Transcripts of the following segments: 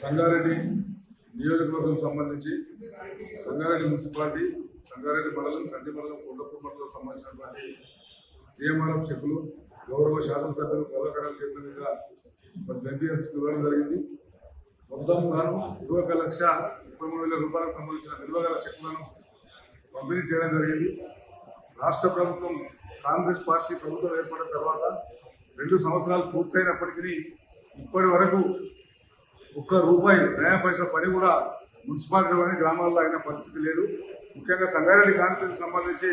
సంగారెడ్డి నియోజకవర్గం సంబంధించి సంగారెడ్డి మున్సిపాలిటీ, సంగారెడ్డి మండలం, కంది మండలం, కొండపూర్ మండలం సంబంధించినటువంటి సీఎంఆర్ఎఫ్ చెక్కులు గౌరవ శాసనసభ్యులు గౌరవకరాలు చేతుల మీద బెనిఫిషియర్స్కి ఇవ్వడం జరిగింది. మొత్తం గాను 21,33,000 రూపాయలకు సంబంధించిన విలువగల చెక్కులను పంపిణీ చేయడం జరిగింది. రాష్ట్ర ప్రభుత్వం కాంగ్రెస్ పార్టీ ప్రభుత్వం ఏర్పడిన తర్వాత 2 సంవత్సరాలు పూర్తయినప్పటికీ ఇప్పటి వరకు ఒక్క రూపాయి నయా పైసా పని కూడా మున్సిపాలిటీలోని గ్రామాల్లో అయిన పరిస్థితి లేదు. ముఖ్యంగా సంగారెడ్డి కాన్స్టిట్యూన్సీకి సంబంధించి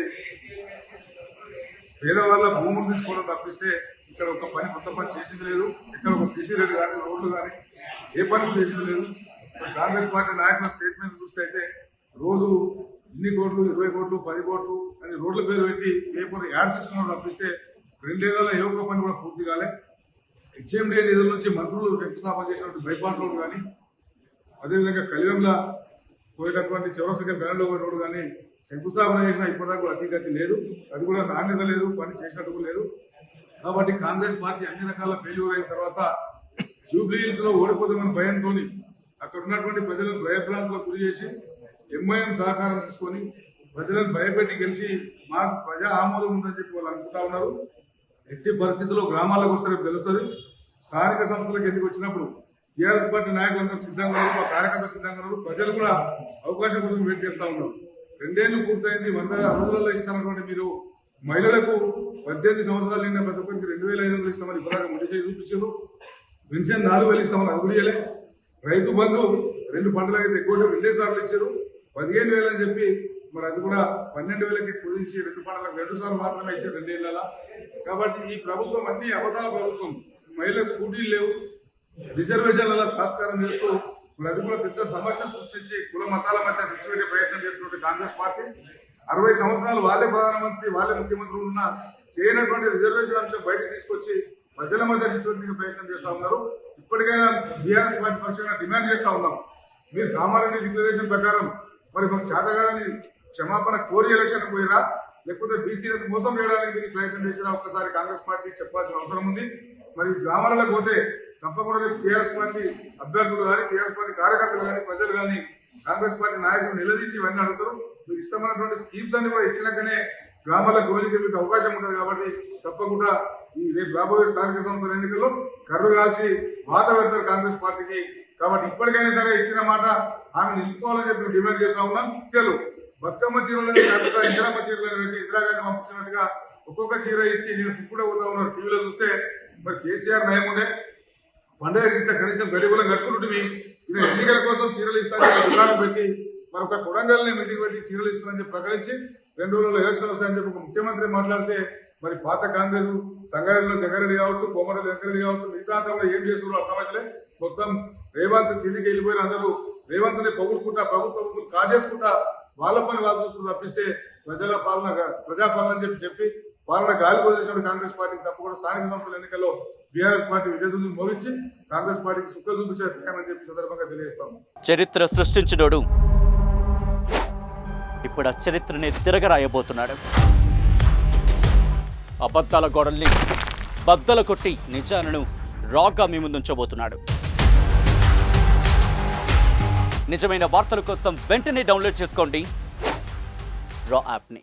పేదవాళ్ళ భూములు తీసుకోవడం తప్పిస్తే ఇక్కడ ఒక పని కొత్త పని చేసింది లేదు. ఇక్కడ ఒక సీసీ రోడ్డు కానీ రోడ్లు కానీ ఏ పని చేసింది లేదు. కాంగ్రెస్ పార్టీ నాయకుల స్టేట్మెంట్ చూస్తే అయితే రోజు ఇన్ని కోట్లు, 20 కోట్లు, 10 కోట్లు అని రోడ్ల పేరు పెట్టి పేపర్ యాడ్ సిస్టమ్ తప్పిస్తే 2 ఏళ్లలో ఏ ఒక్క పని కూడా పూర్తి కాలే. హెచ్ఎండిఏ నిధుల నుంచి మంత్రులు శంకుస్థాపన చేసినటువంటి బైపాస్ రోడ్డు కానీ, అదేవిధంగా కలిగంలో పోయేటటువంటి చౌరసగా బెనలో పోయే రోడ్డు కానీ శంకుస్థాపన చేసిన ఇప్పటిదాకా కూడా అతిగతి లేదు. అది కూడా నాణ్యత లేదు, పని చేసినట్టు లేదు. కాబట్టి కాంగ్రెస్ పార్టీ అన్ని రకాల ఫెయిల్యూర్ అయిన తర్వాత జూబ్లీహిల్స్ లో ఓడిపోతామని భయంతో అక్కడ ఉన్నటువంటి ప్రజలను భయభ్రాంతులకు గురి చేసి ఎంఐఎం సహకారం తీసుకొని ప్రజలను భయపెట్టి గెలిచి మాకు ప్రజా ఆమోదం ఉందని చెప్పి వాళ్ళు అనుకుంటా ఉన్నారు. ఎట్టి పరిస్థితుల్లో గ్రామాలకు వస్తే తెలుస్తుంది. స్థానిక సంస్థలకు ఎందుకు వచ్చినప్పుడు టీఆర్ఎస్ పార్టీ నాయకులందరూ సిద్ధంగా ఉన్నారు, మా కార్యకర్తలు సిద్ధంగా ఉన్నారు. ప్రజలు కూడా అవకాశం కోసం వెయిట్ చేస్తూ ఉన్నారు. 2 ఏళ్లు పూర్తయింది. 100 రోజులలో ఇస్తానటువంటి మీరు మహిళలకు 18 సంవత్సరాలు నిన్న ప్రతి ఒక్కరికి 2,500 ఇస్తామని ఇప్పటిదాకా ముందు చేసి చూపించారు. పెన్షన్ 4,000 ఇస్తామని అది కూడా ఇవ్వలే. రైతు బంధు 2 పంటలకైతే ఎక్కువ 2 సార్లు ఇచ్చారు. 15,000 అని చెప్పి మరి అది కూడా 12,000కి కుదించి 2 పంటలకు 2 సార్లు మాత్రమే ఇచ్చారు 2 ఏళ్లలో. కాబట్టి ఈ ప్రభుత్వం అన్ని అబద్ధాల ప్రభుత్వం. మహిళల స్కూటీలు లేవు, రిజర్వేషన్లలో తాత్కారం చేస్తూ మరి అది కూడా పెద్ద సమస్య సృష్టించి కుల మతాల మధ్య సృష్టించే ప్రయత్నం చేస్తున్నటువంటి కాంగ్రెస్ పార్టీ 60 సంవత్సరాలు వాళ్ళే ప్రధానమంత్రి, వాళ్ళే ముఖ్యమంత్రులు ఉన్న చేయనటువంటి రిజర్వేషన్ అంశం బయటకు తీసుకొచ్చి ప్రజల మధ్య సృష్టించే ప్రయత్నం చేస్తూ ఉన్నారు. ఇప్పటికైనా బీఆర్ఎస్ పార్టీ పక్షంగా డిమాండ్ చేస్తూ ఉన్నాం. మీరు కామారెడ్డి డిక్లరేషన్ ప్రకారం మరి మాకు చేతగాని క్షమాపణ కోరి ఎలక్షన్ పోయిరా, లేకపోతే బీసీలకు మోసం చేయడానికి మీరు ప్రయత్నం చేసినా ఒక్కసారి కాంగ్రెస్ పార్టీ చెప్పాల్సిన అవసరం ఉంది. మరి గ్రామాలకు పోతే తప్పకుండా రేపు టీఆర్ఎస్ పార్టీ అభ్యర్థులు కానీ, టీఆర్ఎస్ పార్టీ కార్యకర్తలు కానీ, ప్రజలు కానీ కాంగ్రెస్ పార్టీ నాయకులు నిలదీసి ఇవన్నీ అడుగుతారు. మీరు ఇష్టమైనటువంటి స్కీమ్స్ అన్ని కూడా ఇచ్చినాకనే గ్రామాలకు గోలికి మీకు అవకాశం ఉంటుంది. కాబట్టి తప్పకుండా ఈ రేపు రాబోయే స్థానిక సంస్థల ఎన్నికల్లో కర్రు కాల్చి వాత పెడతారు కాంగ్రెస్ పార్టీకి. కాబట్టి ఇప్పటికైనా సరే ఇచ్చిన మాట ఆమె నిలుపుకోవాలని చెప్పి డిమాండ్ చేస్తా ఉన్నాం. పిల్లలు బతుకమ్మ చీరలను ఇందిరమ్మ చీరలను పెట్టి ఇందిరాగాంధీ పంపించినట్టుగా ఒక్కొక్క చీర ఇచ్చి నేను తిప్పుడే పోతా ఉన్నారు. టీవీలో చూస్తే మరి కేసీఆర్ నయం ఉండే పండుగకి ఇస్తే కనీసం గడిగులం కట్టుకుంటుంది. ఇది ఎన్నికల కోసం చీరలు ఇస్తానని దుకాణం పెట్టి మరొక కొడంగల్ని మీటింగ్ పెట్టి చీరలు ఇస్తానని చెప్పి ప్రకటించి 2 రోజుల్లో ఎలక్షన్ వస్తాయని చెప్పి ఒక ముఖ్యమంత్రి మాట్లాడితే మరి పాత కాంగ్రెస్ సంగారెడ్డిలో జగ్గారెడ్డి కావచ్చు, కోమరెడ్డి వెంకరెడ్డి కావచ్చు, మిగతా అంతా కూడా ఏం చేస్తున్నారో అర్థమైతలే. మొత్తం రేవంత్ కిందికి వెళ్ళిపోయిన అందరూ రేవంత్ని పొగుడుకుంటా ప్రభుత్వం కాజేసుకుంటా వాళ్ళ పని వాళ్ళు చూసుకుని తప్పిస్తే ప్రజాపాలన అని చెప్పి పాలన గాలి వదిలేసిన కాంగ్రెస్ పార్టీకి తప్పకుండా స్థానిక సంస్థల ఎన్నికల్లో బీఆర్ఎస్ పార్టీ విజయదుంది మోగించి కాంగ్రెస్ పార్టీకి సుఖ చూపించారని చెప్పి సందర్భంగా తెలియజేస్తాము. చరిత్ర సృష్టించినోడు ఇప్పుడు ఆ చరిత్రని తిరగరాయబోతున్నాడు. అబద్ధాల గోడల్ని బద్దలు కొట్టి నిజాలను రాగా మీ ముందుంచబోతున్నాడు. నిజమైన వార్తల కోసం వెంటనే డౌన్లోడ్ చేసుకోండి రా యాప్ని.